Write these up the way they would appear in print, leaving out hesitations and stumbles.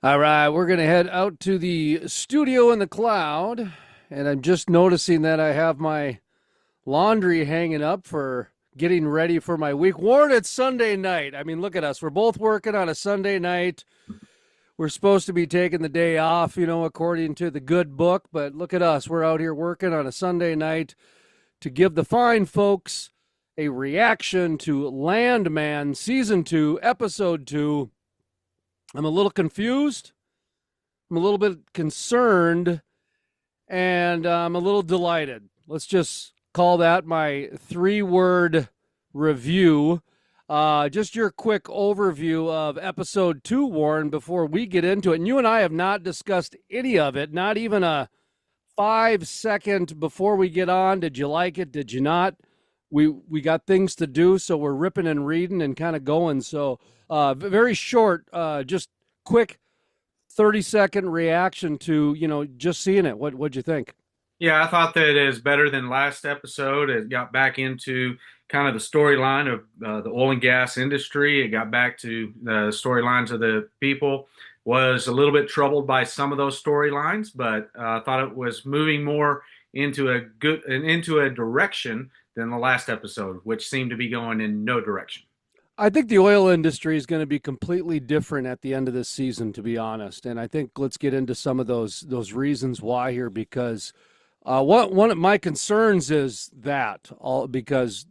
All right, we're going to head out to the studio in the cloud. And I'm just noticing that I have my laundry hanging up for getting ready for my week. Warren, it's Sunday night. I mean, look at us. We're both working on a Sunday night. We're supposed to be taking the day off, according to the good book. But look at us. We're out here working on a Sunday night to give the fine folks a reaction to Landman Season 2, Episode 2. I'm a little confused. I'm a little bit concerned, and I'm a little delighted. Let's just call that my three-word review. Just your quick overview of episode 2, Warren, before we get into it. And you and I have not discussed any of it, not even a 5 second before we get on. Did you like it? Did you not? We got things to do, so we're ripping and reading and kind of going. So very short, just quick 30-second reaction to, just seeing it. What'd you think? Yeah, I thought that it is better than last episode. It got back into kind of the storyline of the oil and gas industry. It got back to the storylines of the people. Was a little bit troubled by some of those storylines, but I thought it was moving more into a direction than the last episode, which seemed to be going in no direction. I think the oil industry is going to be completely different at the end of this season, to be honest. And I think let's get into some of those reasons why here, because one of my concerns is that because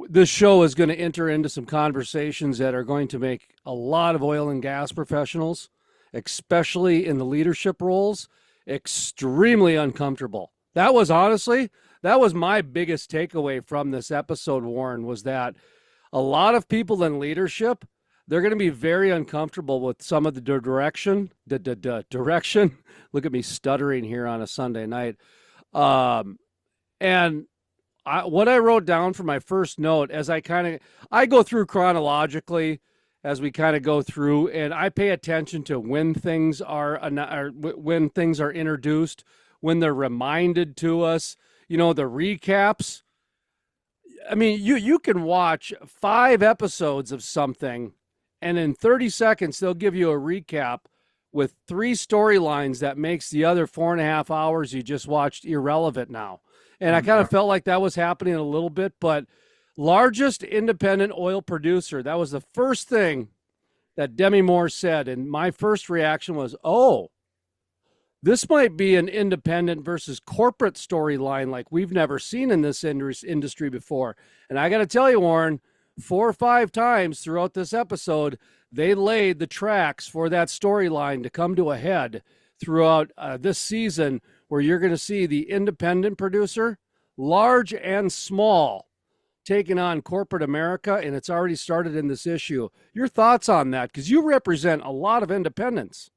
this show is going to enter into some conversations that are going to make a lot of oil and gas professionals, especially in the leadership roles, extremely uncomfortable. That was my biggest takeaway from this episode, Warren, was that a lot of people in leadership, they're going to be very uncomfortable with some of the direction. Look at me stuttering here on a Sunday night. And what I wrote down for my first note, as I go through chronologically as we kind of go through, and I pay attention to when things are introduced, when they're reminded to us, the recaps. I mean, you can watch 5 episodes of something, and in 30 seconds they'll give you a recap with 3 storylines that makes the other 4.5 hours you just watched irrelevant now. And I kind of felt like that was happening a little bit, but largest independent oil producer, that was the first thing that Demi Moore said. And my first reaction was, oh, this might be an independent versus corporate storyline like we've never seen in this industry before. And I got to tell you, Warren, 4 or 5 times throughout this episode, they laid the tracks for that storyline to come to a head throughout this season, where you're going to see the independent producer, large and small, taking on corporate America, and it's already started in this issue. Your thoughts on that? Because you represent a lot of independents.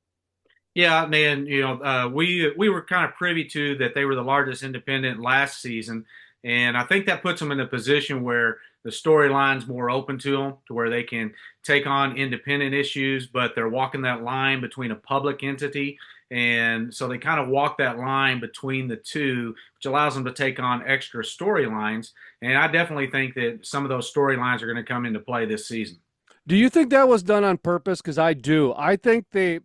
Yeah, man, we were kind of privy to that they were the largest independent last season, and I think that puts them in a position where the storyline's more open to them, to where they can take on independent issues, but they're walking that line between a public entity, and so they kind of walk that line between the two, which allows them to take on extra storylines. And I definitely think that some of those storylines are going to come into play this season. Do you think that was done on purpose? Because I do. I think they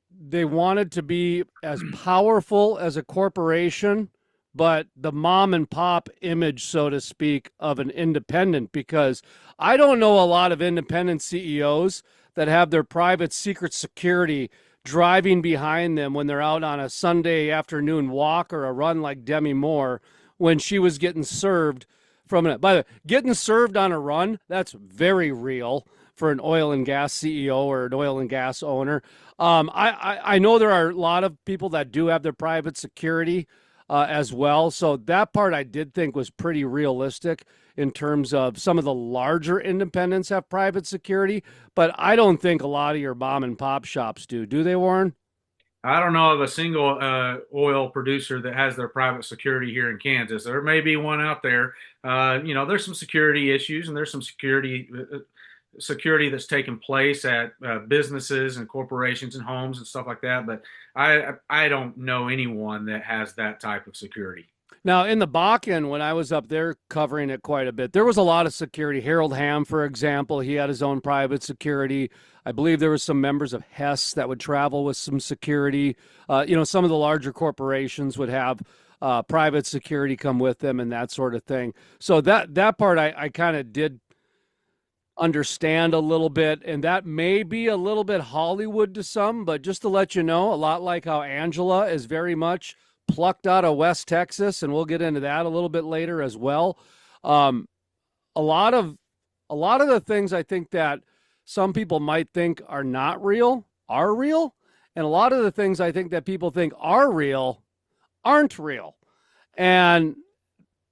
wanted to be as powerful as a corporation, but the mom and pop image, so to speak, of an independent. Because I don't know a lot of independent CEOs that have their private secret security driving behind them when they're out on a Sunday afternoon walk or a run like Demi Moore when she was getting served from it. By the way, getting served on a run, that's very real for an oil and gas CEO or an oil and gas owner. I know there are a lot of people that do have their private security as well. So that part I did think was pretty realistic in terms of some of the larger independents have private security, but I don't think a lot of your mom and pop shops do. Do they, Warren? I don't know of a single oil producer that has their private security here in Kansas. There may be one out there. There's some security issues, and there's some security that's taken place at businesses and corporations and homes and stuff like that. But I don't know anyone that has that type of security. Now, in the Bakken, when I was up there covering it quite a bit, there was a lot of security. Harold Ham, for example, he had his own private security. I believe there was some members of Hess that would travel with some security. Some of the larger corporations would have private security come with them and that sort of thing. So that part I kind of did understand a little bit, and that may be a little bit Hollywood to some, but just to let you know, a lot like how Angela is very much plucked out of West Texas, and we'll get into that a little bit later as well. Um, a lot of the things I think that some people might think are not real are real, and a lot of the things I think that people think are real aren't real. And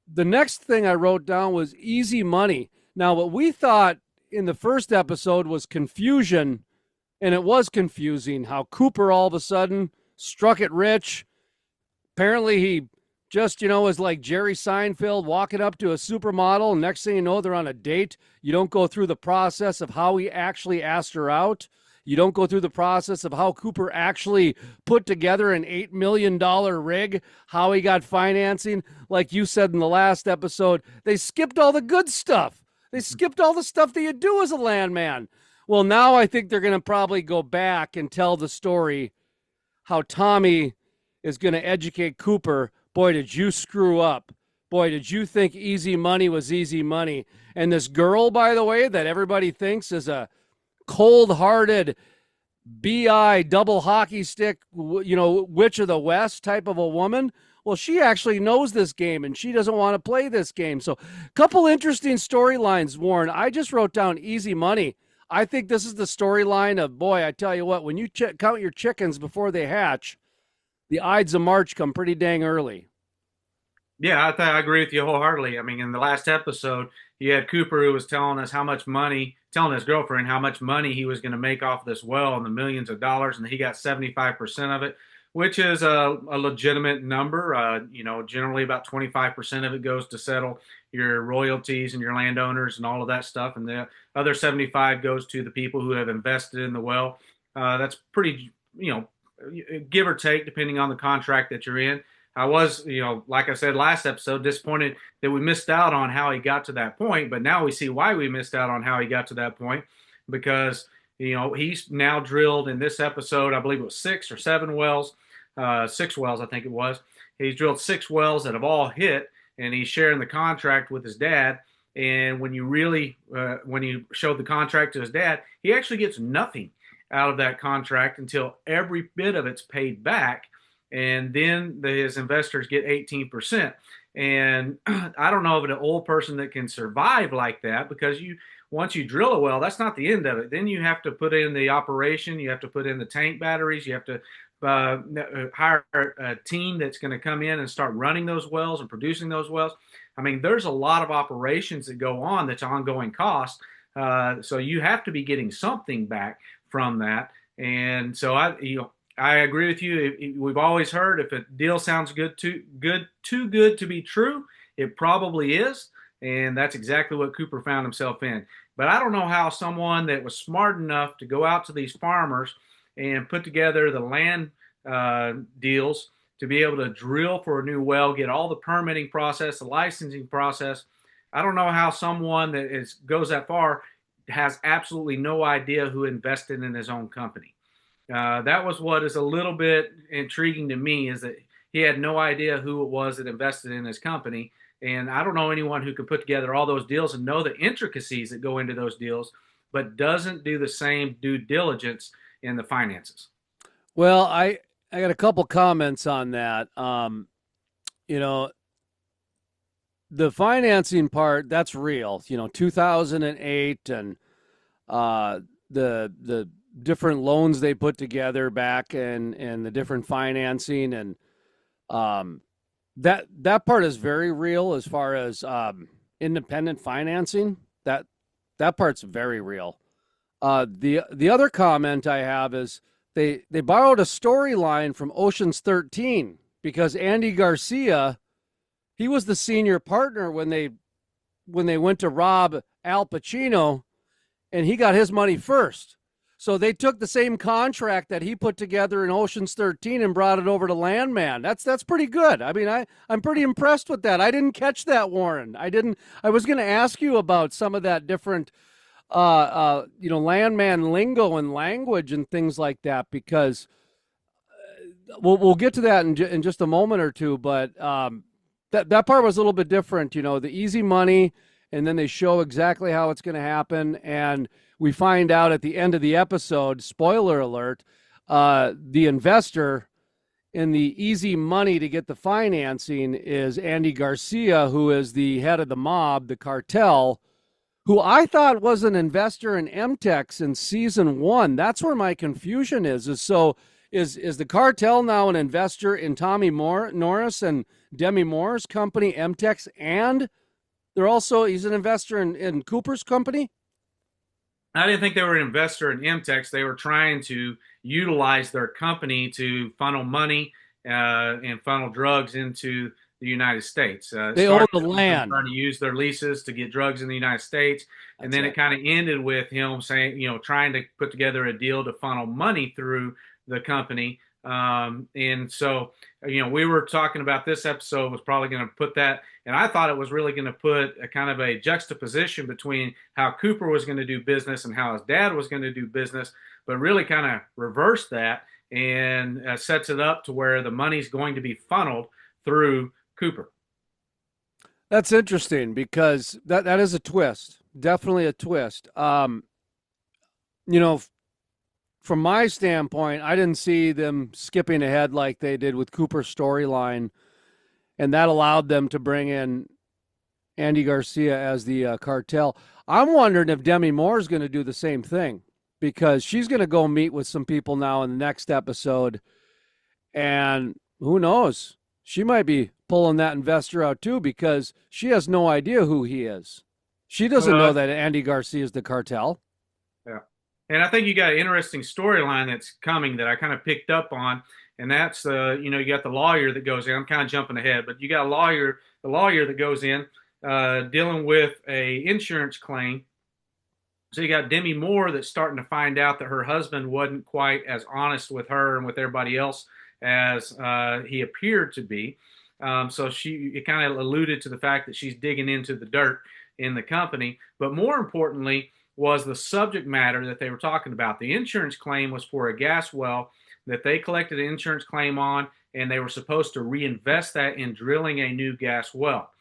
the next thing I wrote down was easy money. Now, what we thought in the first episode was confusion, and it was confusing how Cooper all of a sudden struck it rich. Apparently he just, was like Jerry Seinfeld walking up to a supermodel, and next thing you know, they're on a date. You don't go through the process of how he actually asked her out. You don't go through the process of how Cooper actually put together an $8 million rig, how he got financing. Like you said in the last episode, they skipped all the good stuff. They skipped all the stuff that you do as a landman. Well, now I think they're going to probably go back and tell the story how Tommy is going to educate Cooper. Boy, did you screw up. Boy, did you think easy money was easy money. And this girl, by the way, that everybody thinks is a cold-hearted BI double hockey stick, witch of the West type of a woman. Well, she actually knows this game, and she doesn't want to play this game. So a couple interesting storylines, Warren. I just wrote down easy money. I think this is the storyline of, boy, I tell you what, when you count your chickens before they hatch, the Ides of March come pretty dang early. Yeah, I agree with you wholeheartedly. I mean, in the last episode, you had Cooper who was telling us telling his girlfriend how much money he was going to make off this well and the millions of dollars, and he got 75% of it, which is a legitimate number. Generally about 25% of it goes to settle your royalties and your landowners and all of that stuff, and the other 75 goes to the people who have invested in the well. That's pretty, give or take, depending on the contract that you're in. I was, like I said last episode, disappointed that we missed out on how he got to that point, but now we see why we missed out on how he got to that point, because, he's now drilled in this episode, I believe it was 6 or 7 wells, 6 wells, I think it was. He's drilled 6 wells that have all hit, and he's sharing the contract with his dad. And when you showed the contract to his dad, he actually gets nothing out of that contract until every bit of it's paid back. And then his investors get 18%. And I don't know of an old person that can survive like that, because once you drill a well, that's not the end of it. Then you have to put in the operation, you have to put in the tank batteries, you have to hire a team that's going to come in and start running those wells and producing those wells. I mean, there's a lot of operations that go on that's ongoing cost. So you have to be getting something back from that. And so I agree with you. We've always heard if a deal sounds too good to be true, it probably is. And that's exactly what Cooper found himself in. But I don't know how someone that was smart enough to go out to these farmers and put together the land deals to be able to drill for a new well, get all the permitting process, the licensing process. I don't know how someone that goes that far has absolutely no idea who invested in his own company. That was what is a little bit intriguing to me, is that he had no idea who it was that invested in his company. And I don't know anyone who could put together all those deals and know the intricacies that go into those deals, but doesn't do the same due diligence in the finances. Well, I got a couple comments on that. The financing part, that's real. 2008 and the different loans they put together back and the different financing, and that part is very real as far as independent financing. That part's very real. The other comment I have is they borrowed a storyline from Ocean's 13, because Andy Garcia, he was the senior partner when they went to rob Al Pacino, and he got his money first. So they took the same contract that he put together in Ocean's 13 and brought it over to Landman. That's pretty good. I mean, I'm pretty impressed with that. I didn't catch that, Warren. I was going to ask you about some of that different Landman lingo and language and things like that, because we'll get to that in just a moment or two. But that part was a little bit different. The easy money, and then they show exactly how it's going to happen, and we find out at the end of the episode, spoiler alert, the investor in the easy money to get the financing is Andy Garcia, who is the head of the mob, the cartel, who I thought was an investor in MTEX in season 1. That's where my confusion is the cartel now an investor in Tommy Norris and Demi Moore's company, MTEX, and he's an investor in Cooper's company? I didn't think they were an investor in MTEX. They were trying to utilize their company to funnel money and funnel drugs into the United States. They own the land. Trying to use their leases to get drugs in the United States. And then it kind of ended with him saying, trying to put together a deal to funnel money through the company. And so, we were talking about this episode was probably going to put that, and I thought it was really going to put a kind of a juxtaposition between how Cooper was going to do business and how his dad was going to do business, but really kind of reversed that and sets it up to where the money's going to be funneled through Cooper. That's interesting, because that is a twist, definitely a twist. From my standpoint, I didn't see them skipping ahead like they did with Cooper's storyline, and that allowed them to bring in Andy Garcia as the cartel. I'm wondering if Demi Moore is going to do the same thing, because she's going to go meet with some people now in the next episode, and who knows? She might be pulling that investor out too, because she has no idea who he is. She doesn't know that Andy Garcia is the cartel. Yeah. And I think you got an interesting storyline that's coming that I kind of picked up on, and that's you got the lawyer that goes in. I'm kind of jumping ahead, but you got the lawyer that goes in dealing with a insurance claim. So you got Demi Moore that's starting to find out that her husband wasn't quite as honest with her and with everybody else as he appeared to be. So it kind of alluded to the fact that she's digging into the dirt in the company, but more importantly was the subject matter that they were talking about. The insurance claim was for a gas well that they collected an insurance claim on, and they were supposed to reinvest that in drilling a new gas well.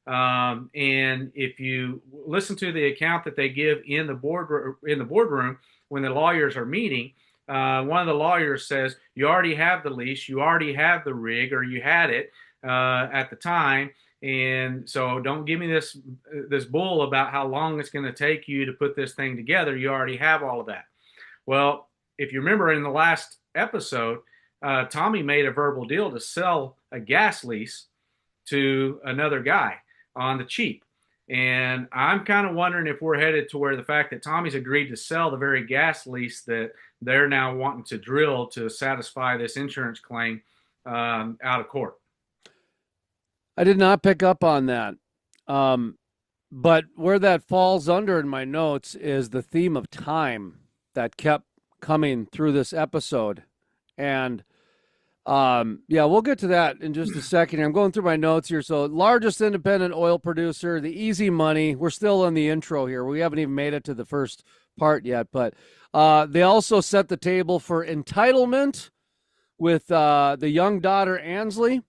And if you listen to the account that they give in the boardroom when the lawyers are meeting, one of the lawyers says, you already have the lease, you already have the rig, or you had it at the time. And so don't give me this bull about how long it's going to take you to put this thing together. You already have all of that. Well, if you remember in the last episode, Tommy made a verbal deal to sell a gas lease to another guy on the cheap. And I'm kind of wondering if we're headed to where the fact that Tommy's agreed to sell the very gas lease that they're now wanting to drill to satisfy this insurance claim out of court. I did not pick up on that. But where that falls under in my notes is the theme of time that kept coming through this episode. And we'll get to that in just a second. I'm going through my notes here. So largest independent oil producer, the easy money. We're still in the intro here. We haven't even made it to the first part yet. But they also set the table for entitlement with the young daughter, Ansley,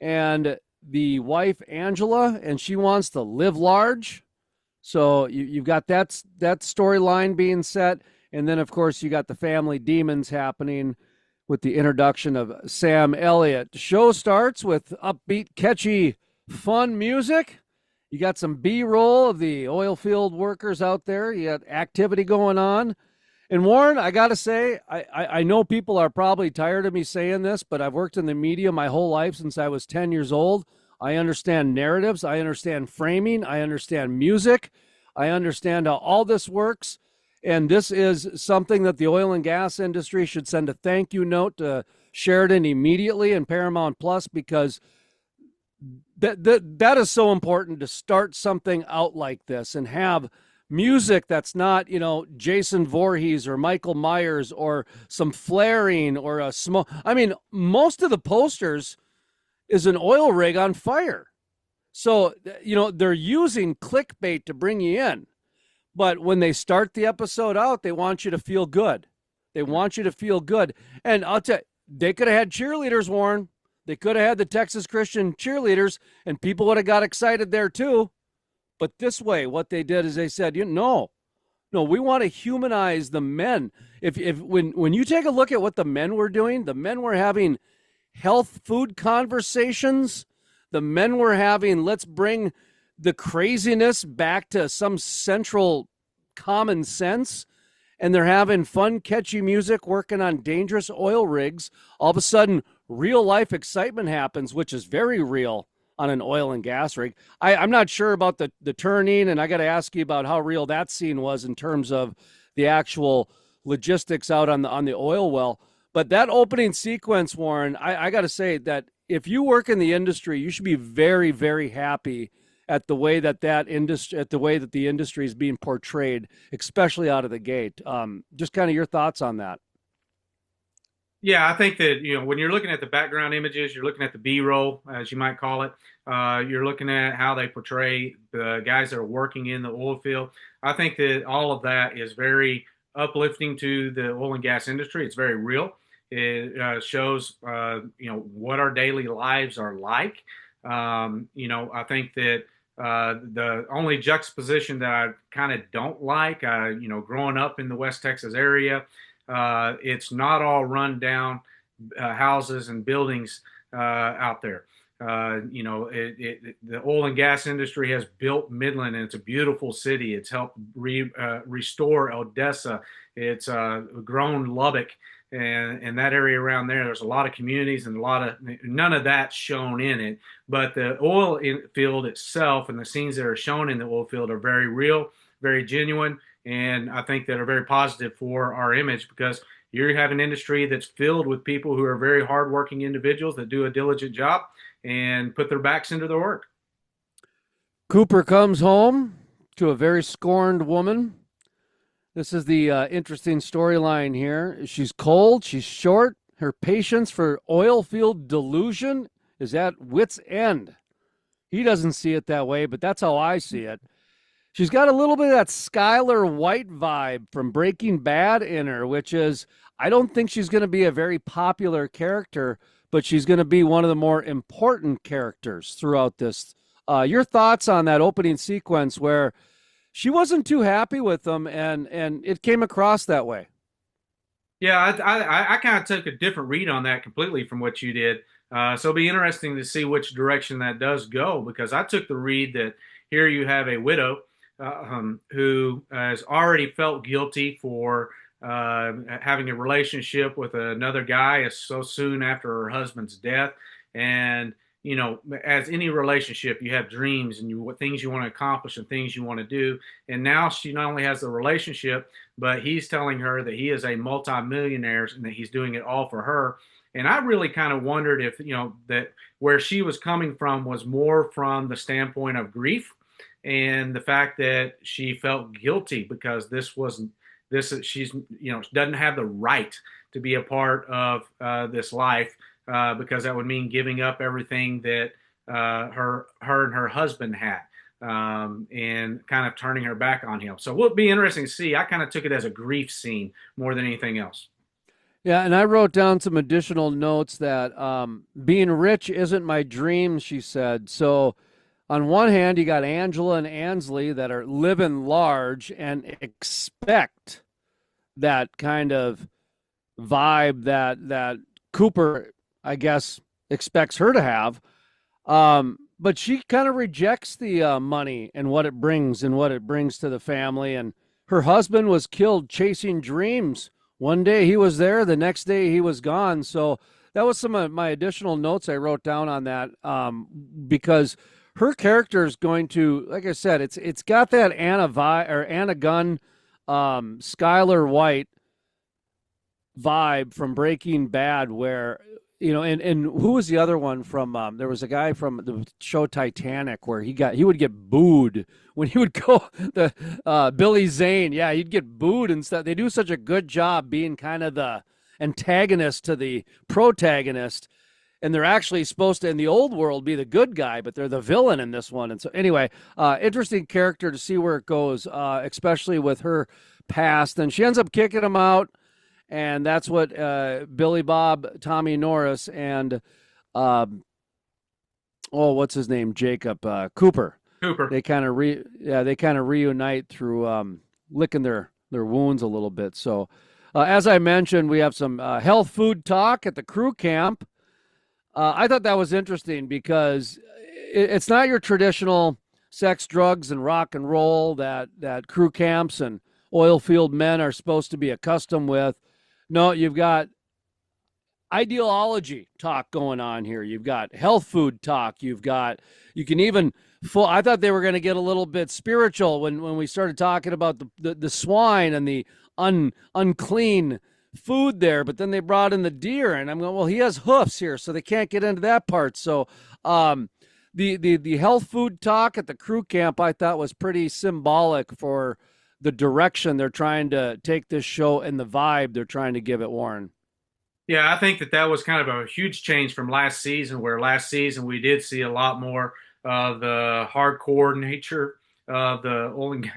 and the wife, Angela, and she wants to live large. So you've got that storyline being set. And then, of course, you got the family demons happening with the introduction of Sam Elliott. The show starts with upbeat, catchy, fun music. You got some B-roll of the oil field workers out there. You got activity going on. And Warren, I got to say, I know people are probably tired of me saying this, but I've worked in the media my whole life since I was 10 years old. I understand narratives. I understand framing. I understand music. I understand how all this works. And this is something that the oil and gas industry should send a thank you note to Sheridan immediately and Paramount Plus, because that is so important to start something out like this and have music that's not, Jason Voorhees or Michael Myers or some flaring or a smoke. I mean, most of the posters is an oil rig on fire. So, they're using clickbait to bring you in. But when they start the episode out, they want you to feel good. They want you to feel good. And I'll tell you, they could have had cheerleaders, Warren. They could have had the Texas Christian cheerleaders, and people would have got excited there too. But this way, what they did is they said, no, we want to humanize the men. If when you take a look at what the men were doing, the men were having health food conversations. The men were having, let's bring the craziness back to some central common sense. And they're having fun, catchy music, working on dangerous oil rigs. All of a sudden, real life excitement happens, which is very real on an oil and gas rig. I'm not sure about the turning, and I got to ask you about how real that scene was in terms of the actual logistics out on the oil well. But that opening sequence, Warren, I got to say that if you work in the industry, you should be very, very happy at the way that the industry is being portrayed, especially out of the gate. Just kind of your thoughts on that. Yeah, I think that when you're looking at the background images, you're looking at the B-roll, as you might call it. You're looking at how they portray the guys that are working in the oil field. I think that all of that is very uplifting to the oil and gas industry. It's very real. It shows what our daily lives are like. I think that the only juxtaposition that I kind of don't like, growing up in the West Texas area, it's not all run down houses and buildings out there. The oil and gas industry has built Midland, and it's a beautiful city. It's helped restore Odessa. It's grown Lubbock, and that area around there. There's a lot of communities and none of that's shown in it. But the oil field itself and the scenes that are shown in the oil field are very real, very genuine, and I think that are very positive for our image, because you have an industry that's filled with people who are very hardworking individuals that do a diligent job and put their backs into their work. Cooper comes home to a very scorned woman. This is the interesting storyline here. She's cold, she's short, her patience for oil field delusion is at wit's end. He doesn't see it that way, but that's how I see it. She's got a little bit of that Skylar White vibe from Breaking Bad in her, which is, I don't think she's going to be a very popular character, but she's going to be one of the more important characters throughout this. Your thoughts on that opening sequence where she wasn't too happy with them, and it came across that way? Yeah, I kind of took a different read on that completely from what you did. So it'll be interesting to see which direction that does go, because I took the read that here you have a widow who has already felt guilty for having a relationship with another guy so soon after her husband's death. And, as any relationship, you have dreams and things you want to accomplish and things you want to do. And now she not only has the relationship, but he's telling her that he is a multimillionaire and that he's doing it all for her. And I really kind of wondered if, that where she was coming from was more from the standpoint of grief and the fact that she felt guilty because she's doesn't have the right to be a part of this life, because that would mean giving up everything that her and her husband had, and kind of turning her back on him. So it'll be interesting to see. I kind of took it as a grief scene more than anything else. Yeah, and I wrote down some additional notes that being rich isn't my dream, she said. So on one hand, you got Angela and Ansley that are living large and expect that kind of vibe that Cooper, I guess, expects her to have. But she kind of rejects the money and what it brings to the family. And her husband was killed chasing dreams. One day he was there, the next day he was gone. So that was some of my additional notes I wrote down on that, because her character is going to, like I said, it's got that Anna Gunn, Skylar White vibe from Breaking Bad, where and who was the other one from? There was a guy from the show Titanic where he would get booed when he would go the Billy Zane. Yeah, he'd get booed and stuff. They do such a good job being kind of the antagonist to the protagonist, and they're actually supposed to in the old world be the good guy, but they're the villain in this one. And so anyway, interesting character to see where it goes, especially with her past. And she ends up kicking him out, and that's what Billy Bob, Tommy Norris, and what's his name, Jacob Cooper. Cooper. They kind of reunite through licking their wounds a little bit. So, as I mentioned, we have some health food talk at the crew camp. I thought that was interesting because it's not your traditional sex, drugs, and rock and roll that crew camps and oil field men are supposed to be accustomed with. No, you've got ideology talk going on here. You've got health food talk. You can even I thought they were going to get a little bit spiritual when we started talking about the swine and the unclean food there, but then they brought in the deer, and I'm going, well, he has hoofs here, so they can't get into that part. So the health food talk at the crew camp I thought was pretty symbolic for the direction they're trying to take this show and the vibe they're trying to give it, Warren. Yeah, I think that was kind of a huge change from last season, where last season we did see a lot more of the hardcore nature of the oil and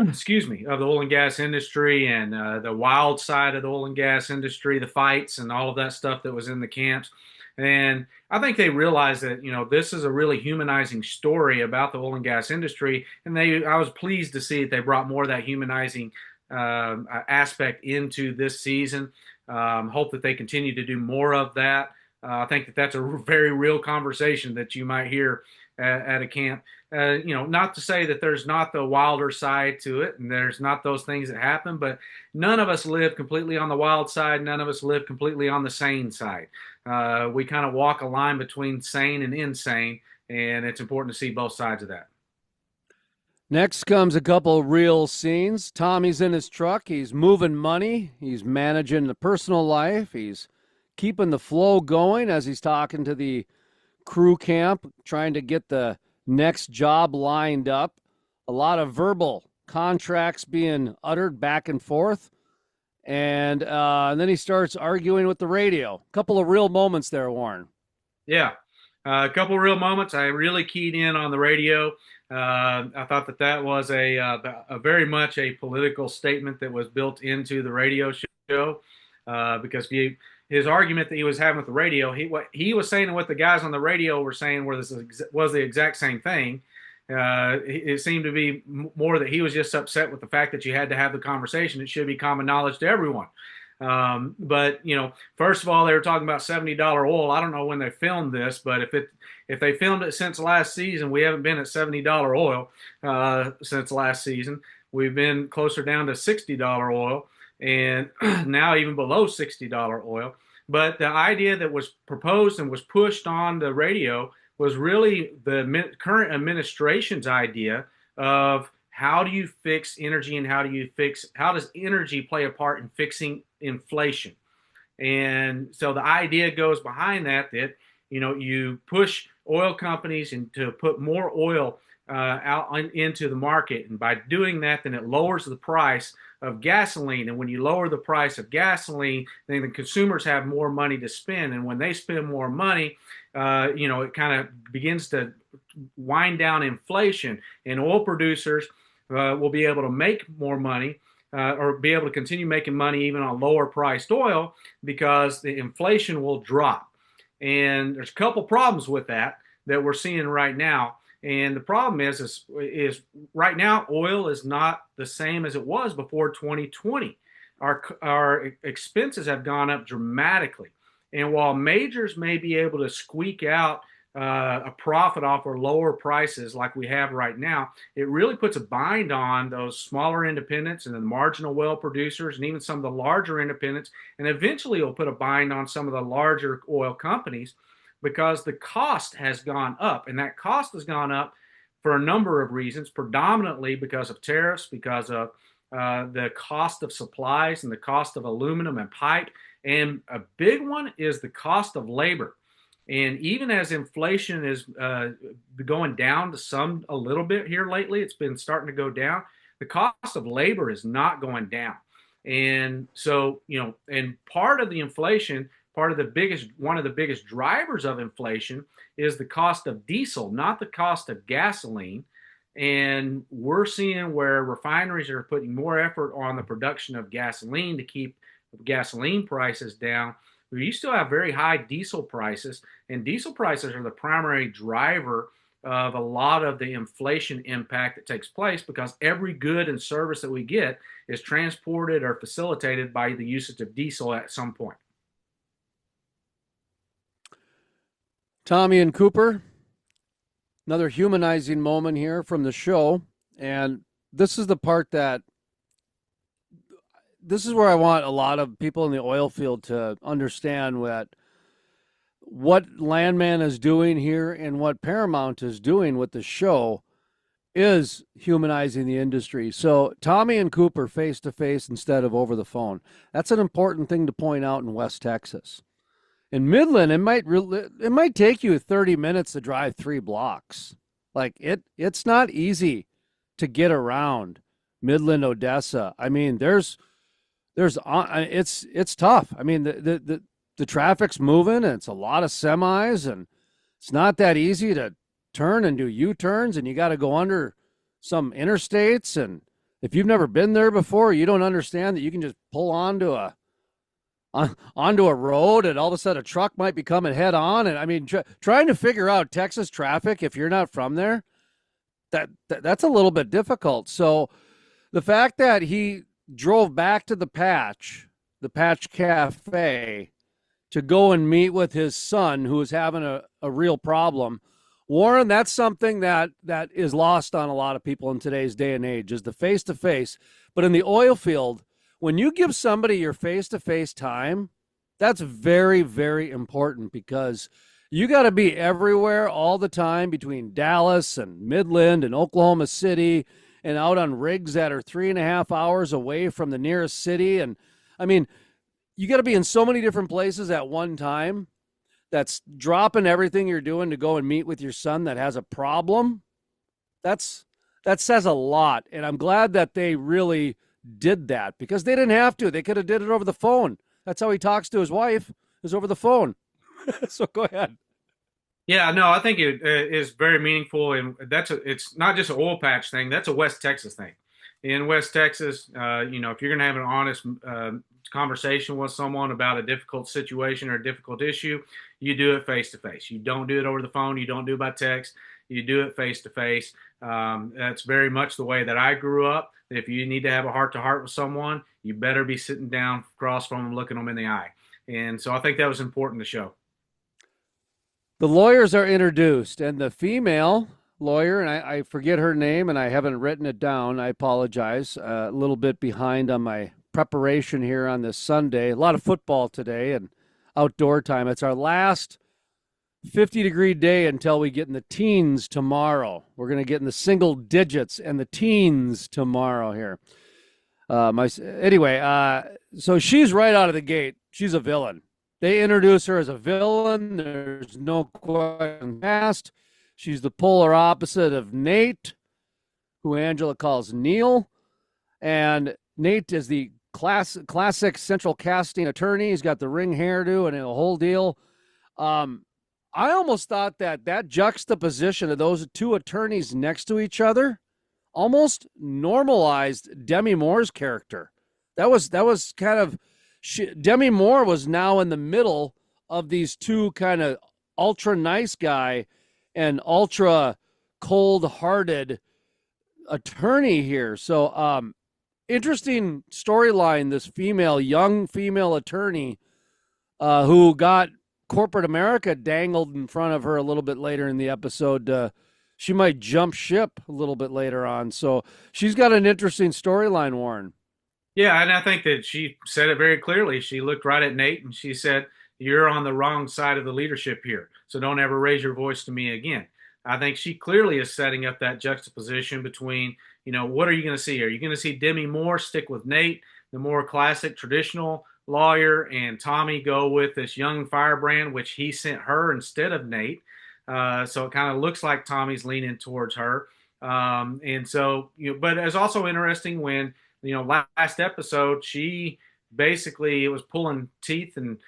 excuse me, of the oil and gas industry, and the wild side of the oil and gas industry, the fights and all of that stuff that was in the camps. And I think they realized that, this is a really humanizing story about the oil and gas industry. And I was pleased to see that they brought more of that humanizing aspect into this season. Hope that they continue to do more of that. I think that that's a very real conversation that you might hear at a camp. Not to say that there's not the wilder side to it and there's not those things that happen, but none of us live completely on the wild side. None of us live completely on the sane side. We kind of walk a line between sane and insane, and it's important to see both sides of that. Next comes a couple real scenes. Tommy's in his truck. He's moving money. He's managing the personal life. He's keeping the flow going as he's talking to the crew camp, trying to get the next job lined up. A lot of verbal contracts being uttered back and forth. And then he starts arguing with the radio. A couple of real moments there, Warren. Yeah, a couple of real moments. I really keyed in on the radio. I thought that was a very much a political statement that was built into the radio show because his argument that he was having with the radio, what he was saying and what the guys on the radio were saying was the exact same thing. It seemed to be more that he was just upset with the fact that you had to have the conversation. It should be common knowledge to everyone. But first of all, they were talking about $70 oil. I don't know when they filmed this, but if they filmed it since last season, we haven't been at $70 oil since last season. We've been closer down to $60 oil, and now even below $60 oil. But the idea that was proposed and was pushed on the radio was really the current administration's idea of how do you fix energy and how does energy play a part in fixing inflation. And so the idea goes behind that you push oil companies to put more oil out into the market, and by doing that, then it lowers the price of gasoline. And when you lower the price of gasoline, then the consumers have more money to spend, and when they spend more money, it kind of begins to wind down inflation, and oil producers will be able to make more money or be able to continue making money even on lower priced oil because the inflation will drop. And there's a couple problems with that we're seeing right now. And the problem is right now, oil is not the same as it was before 2020. Our expenses have gone up dramatically. And while majors may be able to squeak out a profit off or lower prices like we have right now, it really puts a bind on those smaller independents and the marginal well producers and even some of the larger independents. And eventually it'll put a bind on some of the larger oil companies because the cost has gone up. And that cost has gone up for a number of reasons, predominantly because of tariffs, because of the cost of supplies and the cost of aluminum and pipe. And a big one is the cost of labor. And even as inflation is going down to some a little bit here lately, it's been starting to go down. The cost of labor is not going down. And so, and part of the inflation, one of the biggest drivers of inflation is the cost of diesel, not the cost of gasoline. And we're seeing where refineries are putting more effort on the production of gasoline to keep gasoline prices down. You still have very high diesel prices, and diesel prices are the primary driver of a lot of the inflation impact that takes place, because every good and service that we get is transported or facilitated by the usage of diesel at some point. Tommy and Cooper, another humanizing moment here from the show. And this is the part that this is where I want a lot of people in the oil field to understand what Landman is doing here and what Paramount is doing with the show is humanizing the industry. So Tommy and Cooper face to face instead of over the phone. That's an important thing to point out in West Texas. In Midland, it might take you 30 minutes to drive 3 blocks. Like it's not easy to get around Midland, Odessa. I mean, it's tough. I mean, the traffic's moving, and it's a lot of semis, and it's not that easy to turn and do U-turns, and you got to go under some interstates. And if you've never been there before, you don't understand that you can just pull onto a road, and all of a sudden a truck might be coming head on. And I mean, trying to figure out Texas traffic if you're not from there, that's a little bit difficult. So the fact that he drove back to the Patch Cafe, to go and meet with his son who is having a real problem, Warren, that's something that is lost on a lot of people in today's day and age, is the face-to-face. But in the oil field, when you give somebody your face-to-face time, that's very, very important, because you got to be everywhere all the time between Dallas and Midland and Oklahoma City, and out on rigs that are 3.5 hours away from the nearest city. And I mean, you got to be in so many different places at one time. That's dropping everything you're doing to go and meet with your son that has a problem. That says a lot. And I'm glad that they really did that, because they didn't have to. They could have did it over the phone. That's how he talks to his wife, is over the phone. So go ahead. Yeah, no, I think it is very meaningful, and it's not just an oil patch thing. That's a West Texas thing. In West Texas, if you're going to have an honest conversation with someone about a difficult situation or a difficult issue, you do it face to face. You don't do it over the phone. You don't do it by text. You do it face to face. That's very much the way that I grew up. If you need to have a heart to heart with someone, you better be sitting down across from them, looking them in the eye. And so I think that was important to show. The lawyers are introduced, and the female lawyer, and I forget her name, and I haven't written it down. I apologize. A little bit behind on my preparation here on this Sunday. A lot of football today and outdoor time. It's our last 50-degree day until we get in the teens tomorrow. We're going to get in the single digits and the teens tomorrow here. So she's right out of the gate. She's a villain. They introduce her as a villain. There's no question asked. She's the polar opposite of Nate, who Angela calls Neil. And Nate is the classic central casting attorney. He's got the ring hairdo and the whole deal. I almost thought that juxtaposition of those two attorneys next to each other almost normalized Demi Moore's character. That was kind of... Demi Moore was now in the middle of these two kind of ultra nice guy and ultra cold-hearted attorney here. So interesting storyline, this young female attorney who got corporate America dangled in front of her a little bit later in the episode. She might jump ship a little bit later on. So she's got an interesting storyline, Warren. Yeah, and I think that she said it very clearly. She looked right at Nate and she said, "You're on the wrong side of the leadership here, so don't ever raise your voice to me again." I think she clearly is setting up that juxtaposition between, what are you going to see? Are you going to see Demi Moore stick with Nate, the more classic traditional lawyer, and Tommy go with this young firebrand, which he sent her instead of Nate? So it kind of looks like Tommy's leaning towards her. And so, but it's also interesting when, last episode, she basically, it was pulling teeth and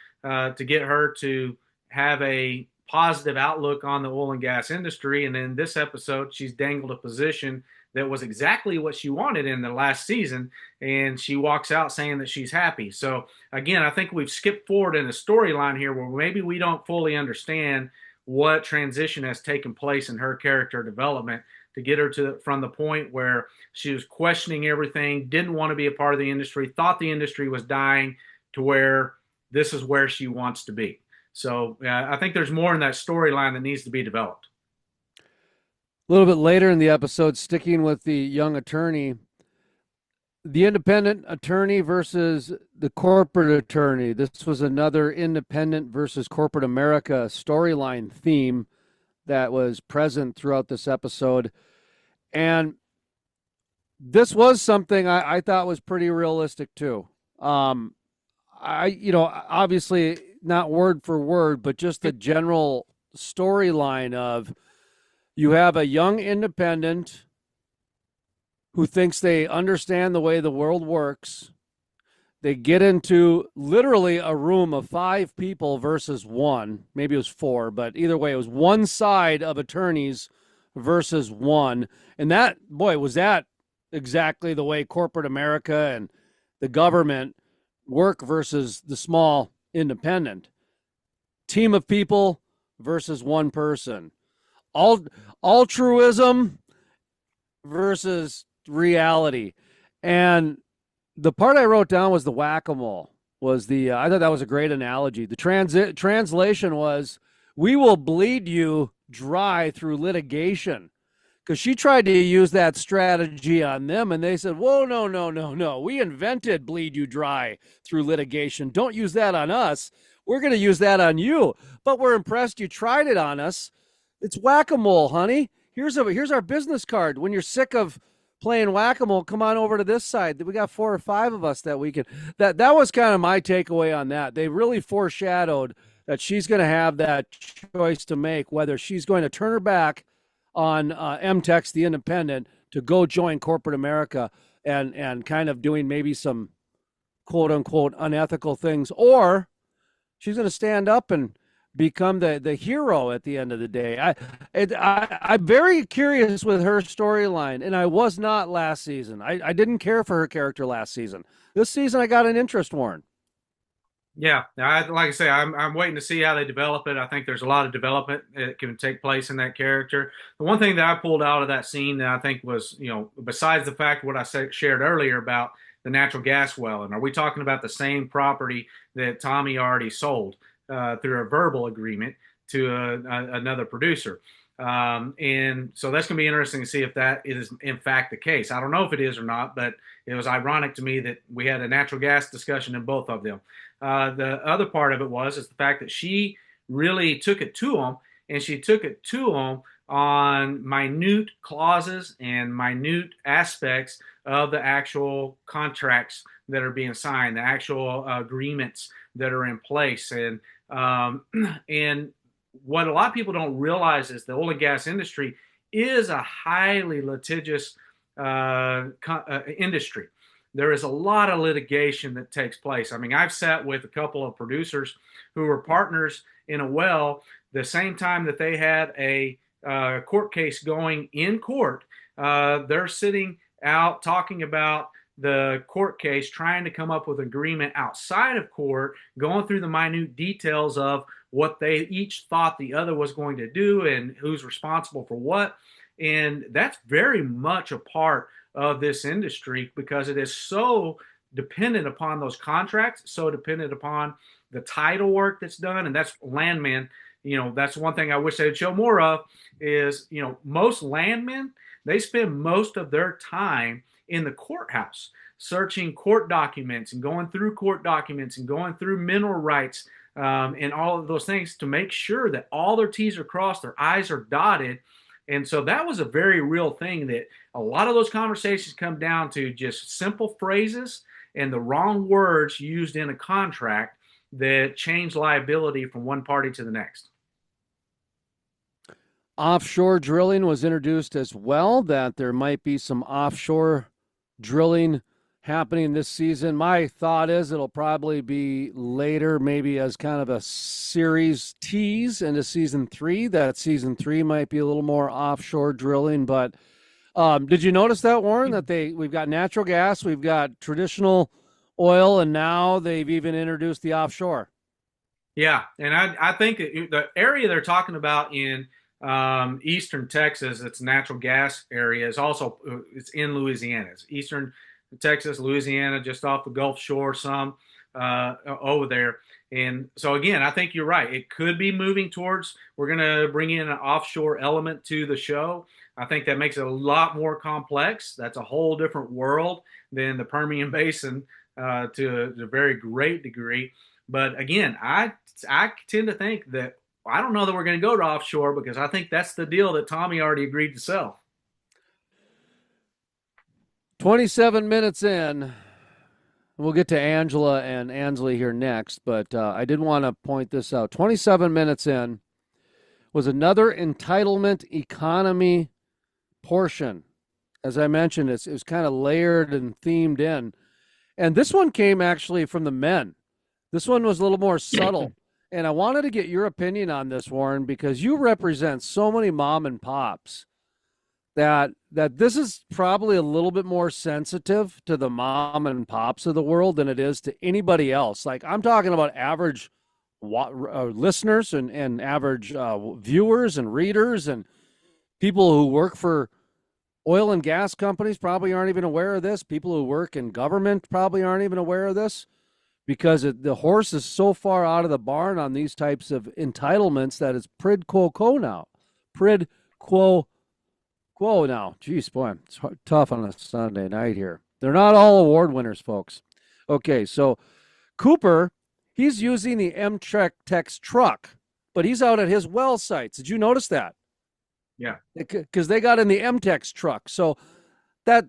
to get her to have a positive outlook on the oil and gas industry. And then this episode, she's dangled a position that was exactly what she wanted in the last season. And she walks out saying that she's happy. So again, I think we've skipped forward in a storyline here where maybe we don't fully understand what transition has taken place in her character development to get her from the point where she was questioning everything, didn't want to be a part of the industry, thought the industry was dying, to where this is where she wants to be. So I think there's more in that storyline that needs to be developed. A little bit later in the episode, sticking with the young attorney, the independent attorney versus the corporate attorney. This was another independent versus corporate America storyline theme that was present throughout this episode. And this was something I thought was pretty realistic too. Obviously not word for word, but just the general storyline of, you have a young independent who thinks they understand the way the world works. They get into literally a room of 5 people versus 1. Maybe it was 4, but either way, it was one side of attorneys versus 1. And that, boy, was that exactly the way corporate America and the government work versus the small independent. Team of people versus one person. Altruism versus reality. And the part I wrote down was the whack-a-mole. I thought that was a great analogy. The translation was, we will bleed you dry through litigation. Because she tried to use that strategy on them, and they said, whoa, no. We invented bleed you dry through litigation. Don't use that on us. We're going to use that on you. But we're impressed you tried it on us. It's whack-a-mole, honey. Here's our business card. When you're sick of playing whack-a-mole, come on over to this side. We got 4 or 5 of us that we can. That was kind of my takeaway on that. They really foreshadowed that she's going to have that choice to make, whether she's going to turn her back on MTEX, the independent, to go join corporate America and kind of doing maybe some quote-unquote unethical things, or she's going to stand up and become the hero at the end of the day. I'm very curious with her storyline, and I was not last season. I didn't care for her character last season. This season, I got an interest, Warren. Yeah, like I say, I'm waiting to see how they develop it. I think there's a lot of development that can take place in that character. The one thing that I pulled out of that scene that I think was, besides the fact what I shared earlier about the natural gas well, and are we talking about the same property that Tommy already sold through a verbal agreement to another producer? And so that's going to be interesting to see if that is in fact the case. I don't know if it is or not, but it was ironic to me that we had a natural gas discussion in both of them. The other part of it is the fact that she really took it to him, and she took it to him on minute clauses and minute aspects of the actual contracts that are being signed, the actual agreements that are in place. And what a lot of people don't realize is the oil and gas industry is a highly litigious industry. There is a lot of litigation that takes place. I mean, I've sat with a couple of producers who were partners in a well the same time that they had a court case going in court. They're sitting out talking about the court case, trying to come up with agreement outside of court, going through the minute details of what they each thought the other was going to do and who's responsible for what. And that's very much a part of this industry because it is so dependent upon those contracts, so dependent upon the title work that's done. And that's Landman. That's one thing I wish they'd show more of is, most landmen, they spend most of their time in the courthouse searching court documents and going through court documents and going through mineral rights and all of those things to make sure that all their T's are crossed, their I's are dotted, And so that was a very real thing, that a lot of those conversations come down to just simple phrases and the wrong words used in a contract that change liability from one party to the next. Offshore drilling was introduced as well, that there might be some offshore drilling happening this season. My thought is it'll probably be later, maybe as kind of a series tease into season 3, that season 3 might be a little more offshore drilling. But did you notice that, Warren, that we've got natural gas, we've got traditional oil, and now they've even introduced the offshore? Yeah, and I think the area they're talking about in eastern Texas, it's natural gas area, is also it's in Louisiana. It's eastern Texas, Louisiana, just off the Gulf Shore, some over there. And so again, I think you're right. It could be moving towards, we're going to bring in an offshore element to the show. I think that makes it a lot more complex. That's a whole different world than the Permian Basin to a very great degree. But again, I tend to think that I don't know that we're going to go to offshore, because I think that's the deal that Tommy already agreed to sell. 27 minutes in. We'll get to Angela and Ansley here next, but I did want to point this out. 27 minutes in was another entitlement economy portion. As I mentioned, it was kind of layered and themed in. And this one came actually from the men. This one was a little more subtle. And I wanted to get your opinion on this, Warren, because you represent so many mom and pops that this is probably a little bit more sensitive to the mom and pops of the world than it is to anybody else. Like, I'm talking about average listeners and average viewers and readers, and people who work for oil and gas companies probably aren't even aware of this. People who work in government probably aren't even aware of this, because the horse is so far out of the barn on these types of entitlements that it's prid quo quo now. Prid quo quo now. Geez, boy, it's tough on a Sunday night here. They're not all award winners, folks. Okay, so Cooper, he's using the M-Tex truck, but he's out at his well sites. Did you notice that? Yeah. Because they got in the M-Tex truck. So that's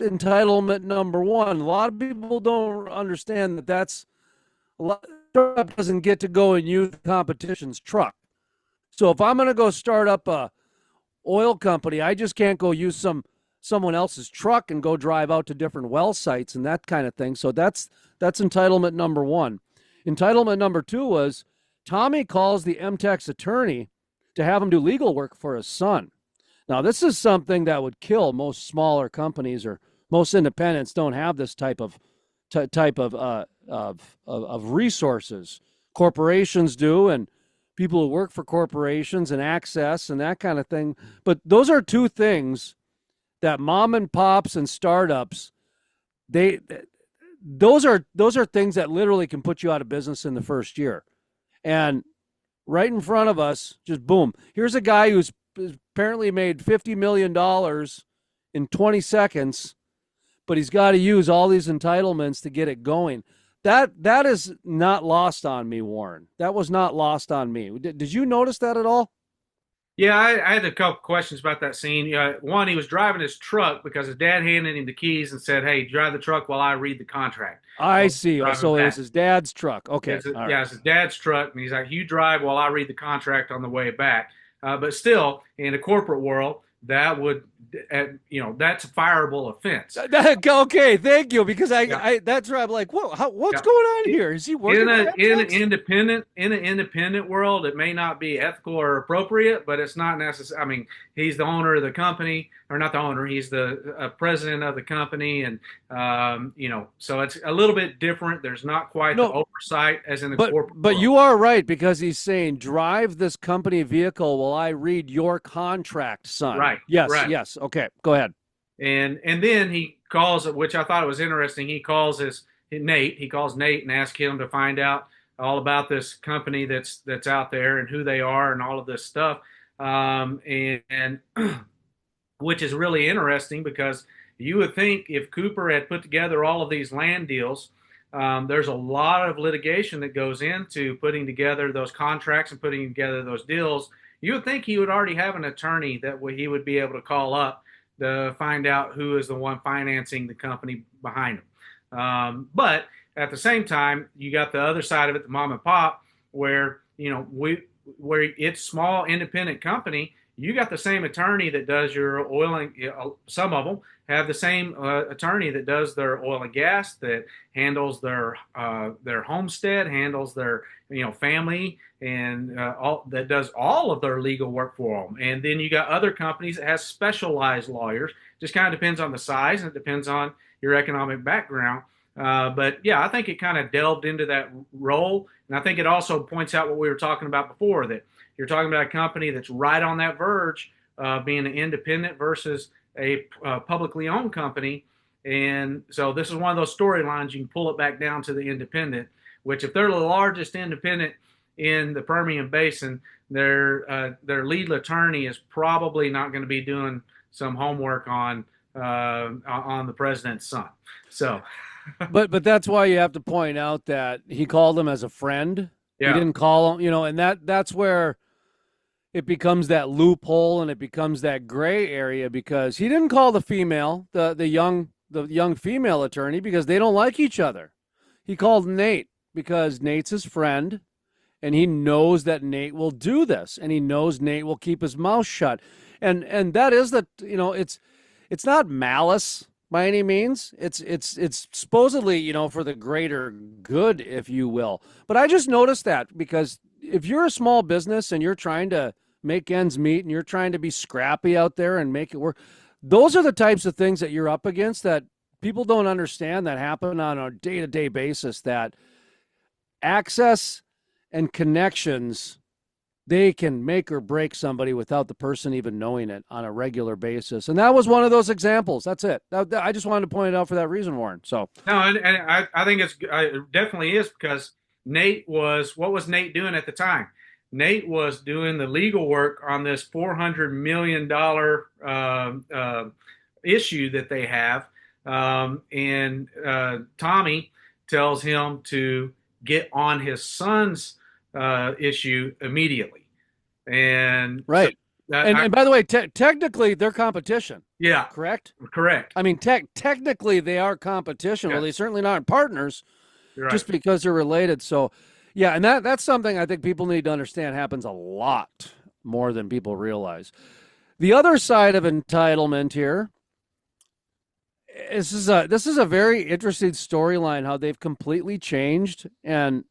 entitlement number one. A lot of people don't understand that truck doesn't get to go and use the competition's truck. So if I'm going to go start up a oil company, I just can't go use someone else's truck and go drive out to different well sites and that kind of thing. So that's entitlement number one. Entitlement number two was Tommy calls the M-Tex attorney to have him do legal work for his son. Now, this is something that would kill most smaller companies, or most independents don't have this type of resources. Corporations do, and people who work for corporations and access and that kind of thing. But those are two things that mom and pops and startups, those are things that literally can put you out of business in the first year. And right in front of us, just boom. Here's a guy who's apparently made $50 million in 20 seconds, but he's got to use all these entitlements to get it going. That is not lost on me, Warren. That was not lost on me. Did you notice that at all? Yeah, I had a couple questions about that scene. One, he was driving his truck because his dad handed him the keys and said, "Hey, drive the truck while I read the contract." I see. So it was his dad's truck. Okay. It's his dad's truck, and he's like, "You drive while I read the contract on the way back." But still, in the corporate world, that would, that's a fireable offense. Okay, thank you, because I that's where I'm like, what's going on here? Is he working in an independent world? It may not be ethical or appropriate, but it's not necessary. I mean, he's the owner of the company, or not the owner. He's the president of the company, and so it's a little bit different. There's not quite the oversight as in the corporate. But world. You are right, because he's saying, drive this company vehicle while I read your contract, son. Right. Yes. Right. Yes. Okay. Go ahead. And then he calls, which I thought was interesting. He calls Nate. He calls Nate and asks him to find out all about this company that's out there and who they are and all of this stuff. And which is really interesting, because you would think if Cooper had put together all of these land deals, there's a lot of litigation that goes into putting together those contracts and putting together those deals. you would think he would already have an attorney that he would be able to call up to find out who is the one financing the company behind him. But at the same time, you got the other side of it, the mom and pop, where where it's small independent company. You got the same attorney that does your oil and some of them have the same attorney that does their oil and gas, that handles their homestead, handles their family, and all that does all of their legal work for them. And then you got other companies that has specialized lawyers. Just kind of depends on the size, and it depends on your economic background. But yeah, I think it kind of delved into that role. And I think it also points out what we were talking about before, that you're talking about a company that's right on that verge of being an independent versus a publicly owned company. And so this is one of those storylines. You can pull it back down to the independent, which if they're the largest independent in the Permian Basin, their lead attorney is probably not going to be doing some homework on the president's son. So. But that's why you have to point out that he called him as a friend. Yeah. He didn't call him, and that's where it becomes that loophole and it becomes that gray area, because he didn't call the young female attorney because they don't like each other. He called Nate because Nate's his friend, and he knows that Nate will do this, and he knows Nate will keep his mouth shut. And that is it's not malice by any means. It's supposedly, for the greater good, if you will. But I just noticed that, because if you're a small business and you're trying to make ends meet and you're trying to be scrappy out there and make it work, those are the types of things that you're up against that people don't understand, that happen on a day-to-day basis, that access and connections, they can make or break somebody without the person even knowing it on a regular basis. And that was one of those examples. That's it. I just wanted to point it out for that reason, Warren. So no, and I think it definitely is, because what was Nate doing at the time? Nate was doing the legal work on this $400 million issue that they have. And Tommy tells him to get on his son's issue immediately. And right. So and by the way, technically they're competition. Yeah. Correct? Correct. I mean, technically they are competition. Yeah. Well, they certainly not partners, right, just because they're related. So, yeah, and that's something I think people need to understand happens a lot more than people realize. The other side of entitlement here, this is a very interesting storyline, how they've completely changed and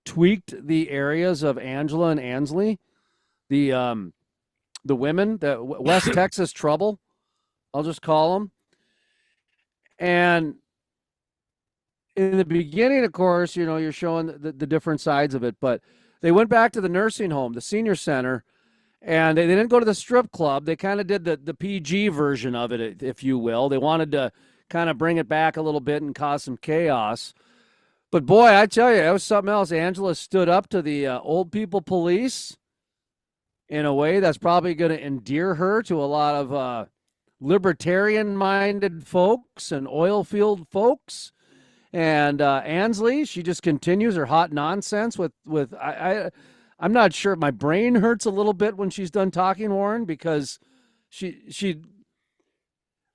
tweaked the areas of Angela and Ansley, the women, the West Texas trouble, I'll just call them. And in the beginning, of course, you're showing the different sides of it, but they went back to the nursing home, the senior center, and they didn't go to the strip club. They kind of did the PG version of it, if you will. They wanted to kind of bring it back a little bit and cause some chaos. But boy, I tell you, it was something else. Angela stood up to the old people police in a way that's probably going to endear her to a lot of libertarian-minded folks and oil field folks. And Ansley, she just continues her hot nonsense with I'm not sure. My brain hurts a little bit when she's done talking, Warren, because she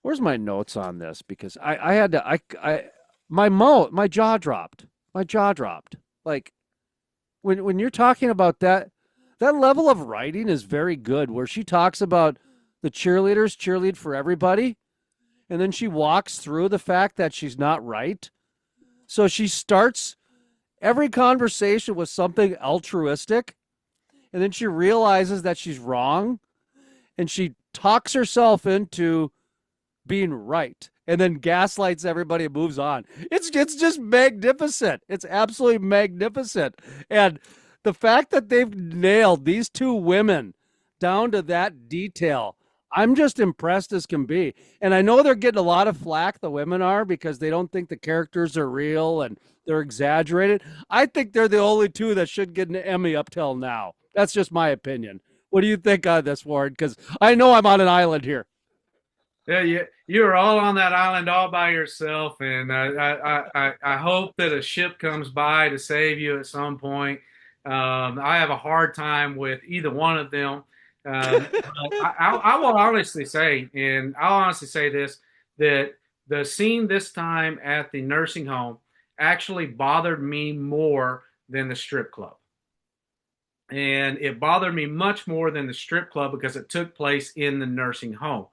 where's my notes on this? Because I had to my jaw dropped. My jaw dropped. Like when you're talking about that level of writing is very good, where she talks about the cheerleaders cheerlead for everybody, and then she walks through the fact that she's not right. So she starts every conversation with something altruistic, and then she realizes that she's wrong, and she talks herself into being right, and then gaslights everybody and moves on. It's just magnificent. It's absolutely magnificent. And the fact that they've nailed these two women down to that detail, I'm just impressed as can be. And I know they're getting a lot of flack, the women are, because they don't think the characters are real and they're exaggerated. I think they're the only two that should get an Emmy up till now. That's just my opinion. What do you think on this, Warren? Because I know I'm on an island here. Yeah, you're all on that island all by yourself, and I hope that a ship comes by to save you at some point. I have a hard time with either one of them. But I will honestly say, and I'll honestly say this, that the scene this time at the nursing home actually bothered me more than the strip club. And it bothered me much more than the strip club because it took place in the nursing home.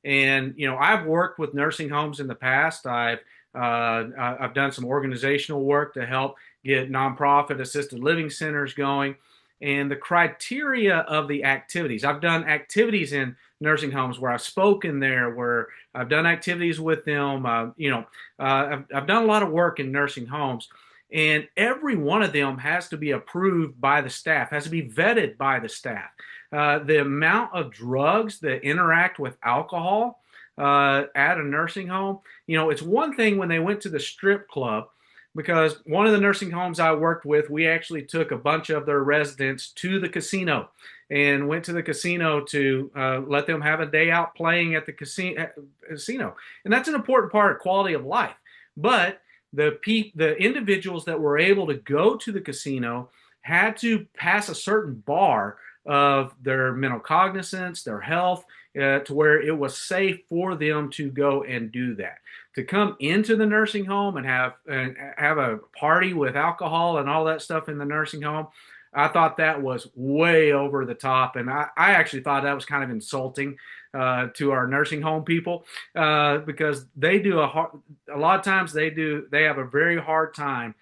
And I've worked with nursing homes in the past. I've done some organizational work to help get nonprofit assisted living centers going. And the criteria of the activities, I've done activities in nursing homes where I've spoken there, where I've done activities with them. I've done a lot of work in nursing homes, and every one of them has to be approved by the staff, has to be vetted by the staff. The amount of drugs that interact with alcohol at a nursing home, it's one thing when they went to the strip club, because one of the nursing homes I worked with, we actually took a bunch of their residents to the casino and went to the casino to let them have a day out playing at the casino. And that's an important part of quality of life. But the individuals that were able to go to the casino had to pass a certain bar of their mental cognizance, their health, to where it was safe for them to go and do that. To come into the nursing home and have a party with alcohol and all that stuff in the nursing home, I thought that was way over the top, and I actually thought that was kind of insulting to our nursing home people because they do a lot of times they have a very hard time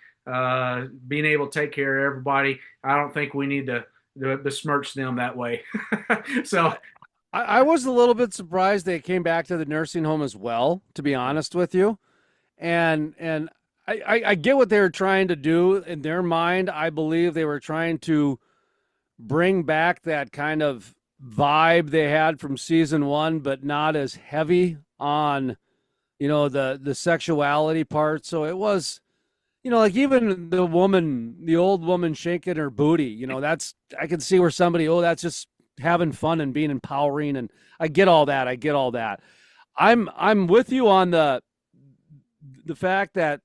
being able to take care of everybody. I don't think we need to besmirch them that way. So I was a little bit surprised they came back to the nursing home as well, to be honest with you. And I get what they were trying to do in their mind. I believe they were trying to bring back that kind of vibe they had from season one, but not as heavy on, the sexuality part. So it was, like even the old woman shaking her booty, I can see where somebody, that's just having fun and being empowering. And I get all that. I'm with you on the fact that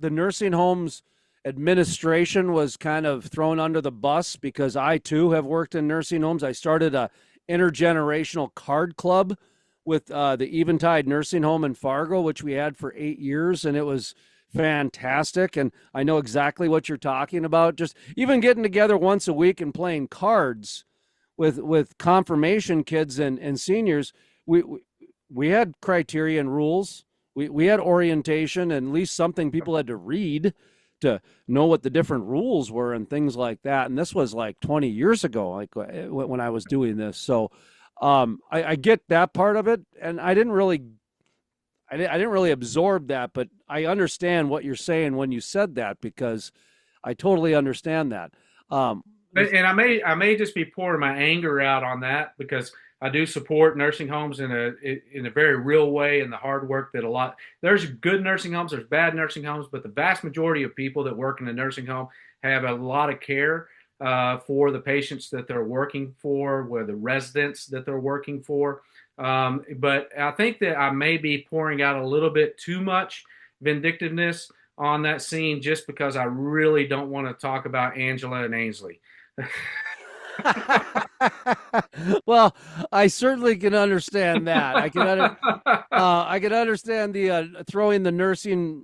the nursing homes administration was kind of thrown under the bus because I too have worked in nursing homes. I started a intergenerational card club with the Eventide Nursing Home in Fargo, which we had for 8 years, and it was fantastic. And I know exactly what you're talking about. Just even getting together once a week and playing cards with confirmation kids and seniors. We had criteria and rules. We had orientation and at least something people had to read to know what the different rules were and things like that. And this was like 20 years ago, like when I was doing this. So I get that part of it, and I didn't really absorb that, but I understand what you're saying when you said that, because I totally understand that. And I may just be pouring my anger out on that because I do support nursing homes in a very real way, and the hard work that there's good nursing homes, there's bad nursing homes, but the vast majority of people that work in a nursing home have a lot of care for the patients that they're working for, or the residents that they're working for. But I think that I may be pouring out a little bit too much vindictiveness on that scene just because I really don't want to talk about Angela and Ainsley. Well, I certainly can understand that. I can understand the throwing the nursing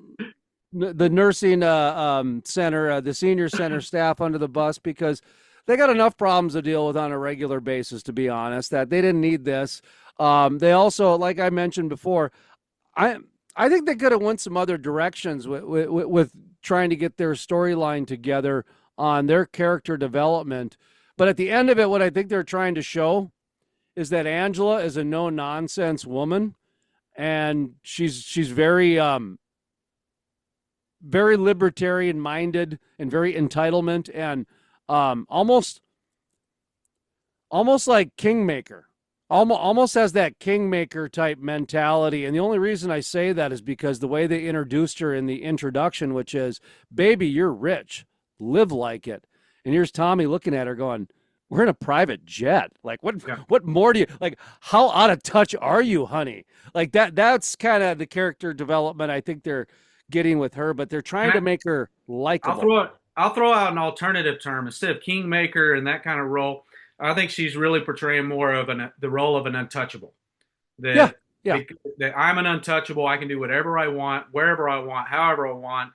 center, the senior center staff under the bus, because they got enough problems to deal with on a regular basis, to be honest, that they didn't need this. They also, like I mentioned before, I think they could have went some other directions with trying to get their storyline together on their character development. But at the end of it, what I think they're trying to show is that Angela is a no-nonsense woman, and she's very very libertarian-minded and very entitlement, and almost like Kingmaker. Almost has that Kingmaker type mentality. And the only reason I say that is because the way they introduced her in the introduction, which is, baby, you're rich, live like it. And here's Tommy looking at her going, we're in a private jet. Like, what more do you, like, how out of touch are you, honey? Like that's kind of the character development I think they're getting with her, but they're trying to make her likable. I'll throw out an alternative term instead of Kingmaker and that kind of role. I think she's really portraying more of the role of an untouchable. Yeah, That yeah. that I'm an untouchable. I can do whatever I want, wherever I want, however I want.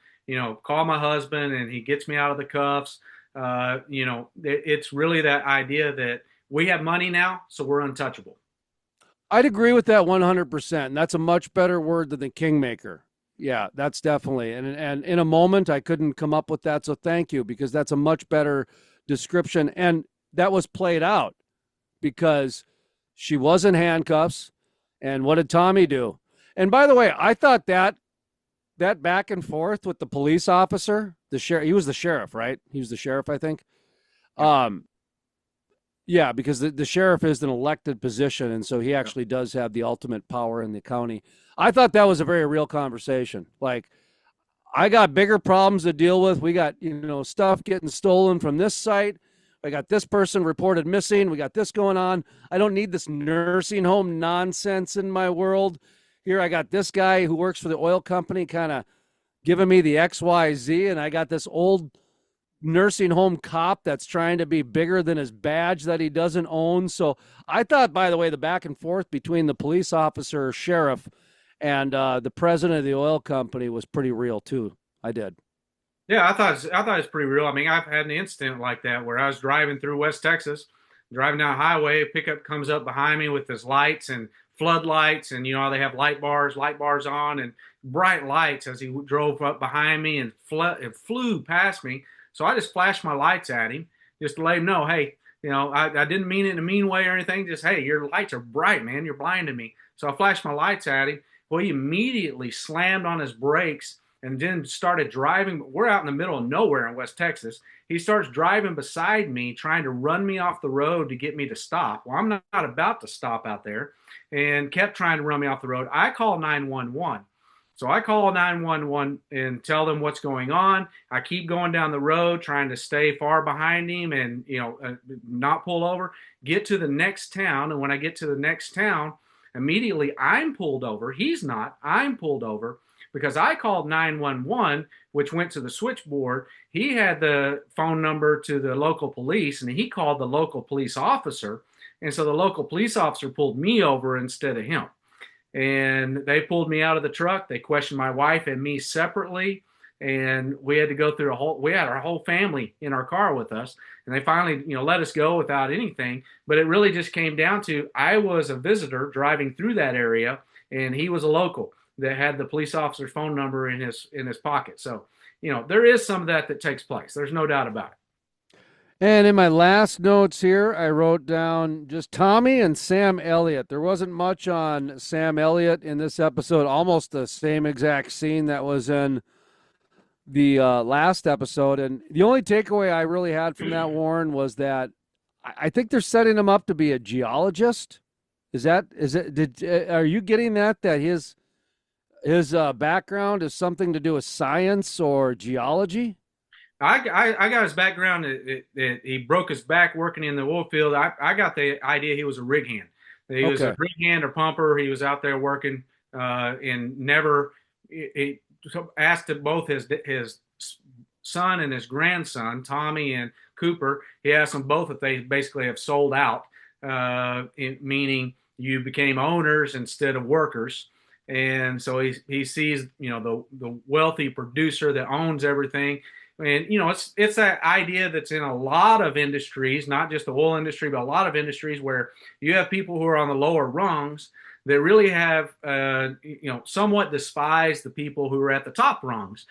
Call my husband and he gets me out of the cuffs. It's really that idea that we have money now, so we're untouchable. I'd agree with that 100%. And that's a much better word than the kingmaker. Yeah, that's definitely. And in a moment I couldn't come up with that, so thank you, because that's a much better description, and that was played out because she was in handcuffs, and what did Tommy do? And by the way, I thought that back and forth with the police officer, the sheriff, he was the sheriff, right? He was the sheriff, I think. Yep. Um yeah, because the sheriff is an elected position, and so he Yep. actually does have the ultimate power in the county. I thought that was a very real conversation. Like, I got bigger problems to deal with. We got, stuff getting stolen from this site. I got this person reported missing. We got this going on. I don't need this nursing home nonsense in my world. Here, I got this guy who works for the oil company kind of giving me the XYZ, and I got this old nursing home cop that's trying to be bigger than his badge that he doesn't own. So I thought, by the way, the back and forth between the police officer, sheriff, and the president of the oil company was pretty real too. I did. Yeah, I thought it was pretty real. I mean, I've had an incident like that where I was driving through West Texas, driving down a highway, a pickup comes up behind me with his lights and floodlights, and they have light bars on, and bright lights as he drove up behind me and flew past me. So I just flashed my lights at him just to let him know, hey, I didn't mean it in a mean way or anything. Just, hey, your lights are bright, man. You're blinding me. So I flashed my lights at him. Well, he immediately slammed on his brakes and then started driving. We're out in the middle of nowhere in West Texas. He starts driving beside me, trying to run me off the road to get me to stop. Well, I'm not about to stop out there, and kept trying to run me off the road. I call 911. So I call 911 and tell them what's going on. I keep going down the road, trying to stay far behind him and, not pull over, get to the next town. And when I get to the next town, immediately I'm pulled over. He's not. I'm pulled over because I called 911, which went to the switchboard. He had the phone number to the local police, and he called the local police officer. And so the local police officer pulled me over instead of him. And they pulled me out of the truck. They questioned my wife and me separately. And we had to go through we had our whole family in our car with us. And they finally, let us go without anything. But it really just came down to, I was a visitor driving through that area, and he was a local that had the police officer's phone number in his pocket. So, there is some of that takes place. There's no doubt about it. And in my last notes here, I wrote down just Tommy and Sam Elliott. There wasn't much on Sam Elliott in this episode, almost the same exact scene that was in the last episode. And the only takeaway I really had from that, Warren, was that I think they're setting him up to be a geologist. Is it, are you getting that his background is something to do with science or geology? I got his background. He broke his back working in the oil field. I got the idea he was a rig hand. He was Okay. a rig hand or pumper. He was out there working, and never he asked both his son and his grandson, Tommy and Cooper. He asked them both if they basically have sold out, meaning you became owners instead of workers. And so he sees the wealthy producer that owns everything. And it's that idea that's in a lot of industries, not just the oil industry, but a lot of industries where you have people who are on the lower rungs that really have somewhat despise the people who are at the top rungs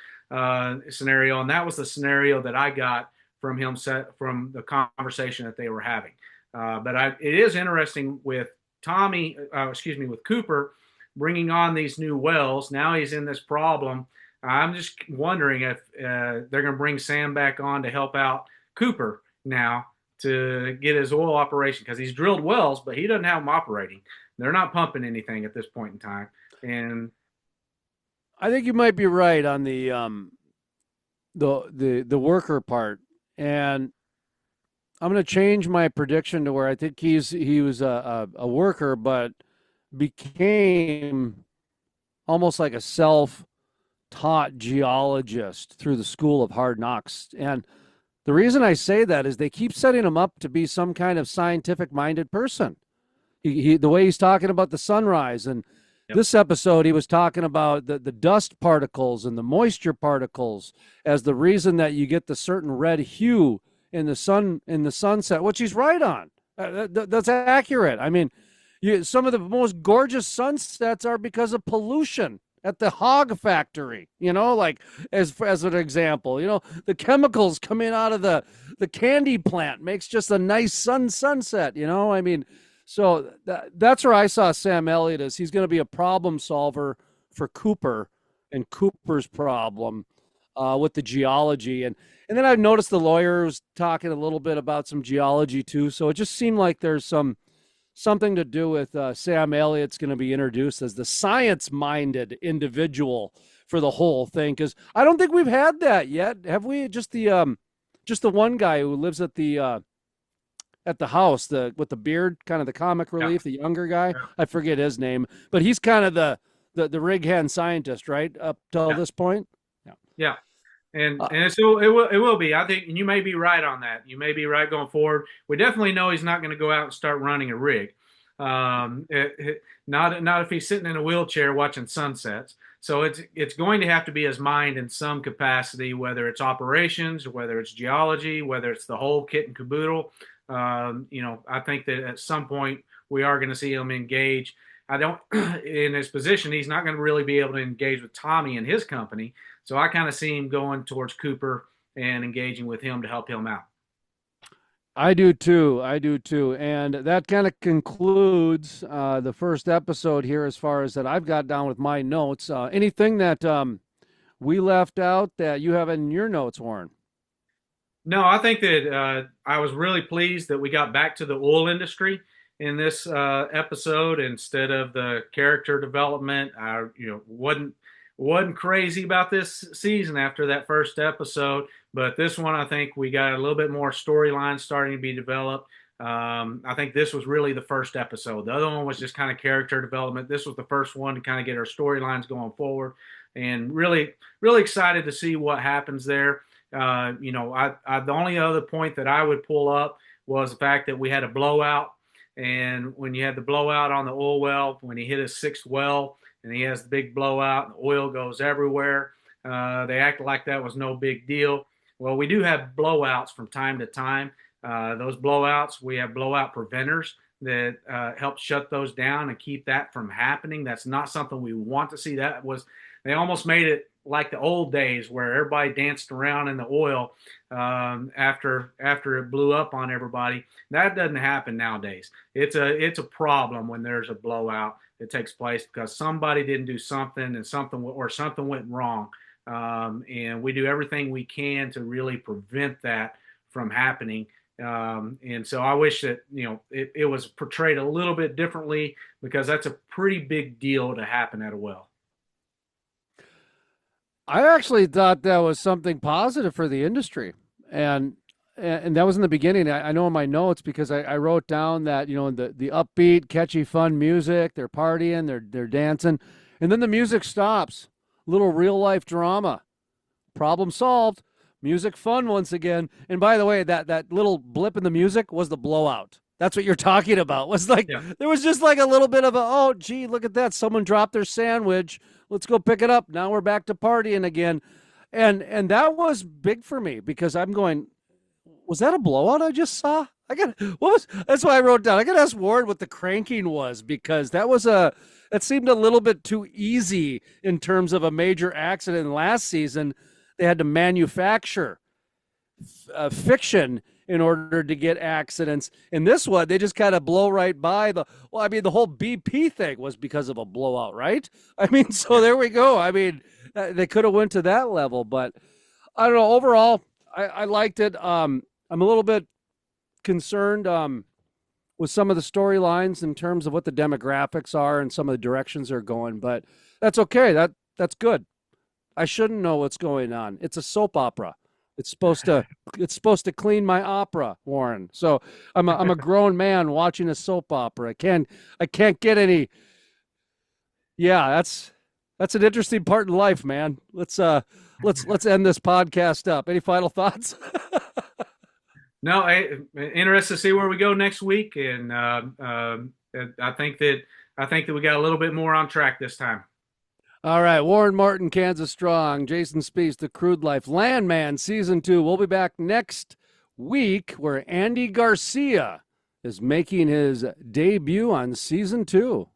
scenario. And that was the scenario that I got from him from the conversation that they were having. But it is interesting with with Cooper bringing on these new wells. Now he's in this problem. I'm just wondering if they're going to bring Sam back on to help out Cooper now to get his oil operation, because he's drilled wells, but he doesn't have them operating. They're not pumping anything at this point in time. And I think you might be right on the worker part, and I'm going to change my prediction to where I think he was a worker, but became almost like a self-taught geologist through the School of Hard Knocks. And The reason I say that is they keep setting him up to be some kind of scientific minded person. The way he's talking about the sunrise, and Yep. this episode he was talking about the dust particles and the moisture particles as the reason that you get the certain red hue in the sunset, which he's right on. That's accurate. I mean, some of the most gorgeous sunsets are because of pollution at the hog factory, like as an example, the chemicals coming out of the candy plant makes just a nice sunset, I mean, so that's where I saw Sam Elliott as he's going to be a problem solver for Cooper and Cooper's problem with the geology. And then I've noticed the lawyer was talking a little bit about some geology too. So it just seemed like there's something to do with Sam Elliott's going to be introduced as the science-minded individual for the whole thing. Because I don't think we've had that yet, have we? Just the one guy who lives at the house, with the beard, kind of the comic relief, the younger guy. Yeah. I forget his name, but he's kind of the rig hand scientist, right? Up till this point. Yeah. And so it will be. I think, and you may be right on that. You may be right going forward. We definitely know he's not going to go out and start running a rig. Not if he's sitting in a wheelchair watching sunsets. So it's going to have to be his mind in some capacity, whether it's operations, whether it's geology, whether it's the whole kit and caboodle. I think that at some point we are going to see him engage. I don't, in his position, he's not going to really be able to engage with Tommy and his company. So I kind of see him going towards Cooper and engaging with him to help him out. I do too. And that kind of concludes the first episode here as far as that I've got down with my notes. Anything that we left out that you have in your notes, Warren? No, I think that I was really pleased that we got back to the oil industry in this episode instead of the character development. I wasn't crazy about this season after that first episode, but this one I think we got a little bit more storyline starting to be developed. I think this was really the first episode. The other one was just kind of character development. This was the first one to kind of get our storylines going forward, and really, really excited to see what happens there. The only other point that I would pull up was the fact that we had a blowout. And when you had the blowout on the oil well, when he hit his sixth well and he has the big blowout and the oil goes everywhere, they acted like that was no big deal. Well, we do have blowouts from time to time. Those blowouts, we have blowout preventers that help shut those down and keep that from happening. That's not something we want to see. They almost made it like the old days where everybody danced around in the oil after it blew up on everybody. That doesn't happen nowadays. It's a problem when there's a blowout that takes place because somebody didn't do something and something went wrong. And we do everything we can to really prevent that from happening. And so I wish that it was portrayed a little bit differently, because that's a pretty big deal to happen at a well. I actually thought that was something positive for the industry, and that was in the beginning. I know in my notes, because I wrote down that the upbeat, catchy, fun music. They're partying, they're dancing, and then the music stops. Little real life drama, problem solved. Music fun once again. And by the way, that little blip in the music was the blowout. That's what you're talking about. Was like, yeah. There was just like a little bit of oh, gee, look at that. Someone dropped their sandwich. Let's go pick it up. Now we're back to partying again. And that was big for me, because I'm going, was that a blowout I just saw? That's why I wrote down. I got to ask Ward what the cranking was, because that seemed a little bit too easy in terms of a major accident. Last season, they had to manufacture fiction in order to get accidents. In this one, they just kind of blow right by the whole BP thing was because of a blowout, right? I mean, so there we go. I mean, they could have went to that level, but I don't know. Overall, I liked it. I'm a little bit concerned with some of the storylines in terms of what the demographics are and some of the directions they're going, but that's okay. That's good. I shouldn't know what's going on. It's a soap opera. It's supposed to clean my opera, Warren. So I'm a grown man watching a soap opera. I can't get any. Yeah, that's an interesting part in life, man. Let's end this podcast up. Any final thoughts? No, interested to see where we go next week, and I think that we got a little bit more on track this time. All right, Warren Martin, Kansas Strong, Jason Spiess, The Crude Life, Landman, Season 2. We'll be back next week where Andy Garcia is making his debut on Season 2.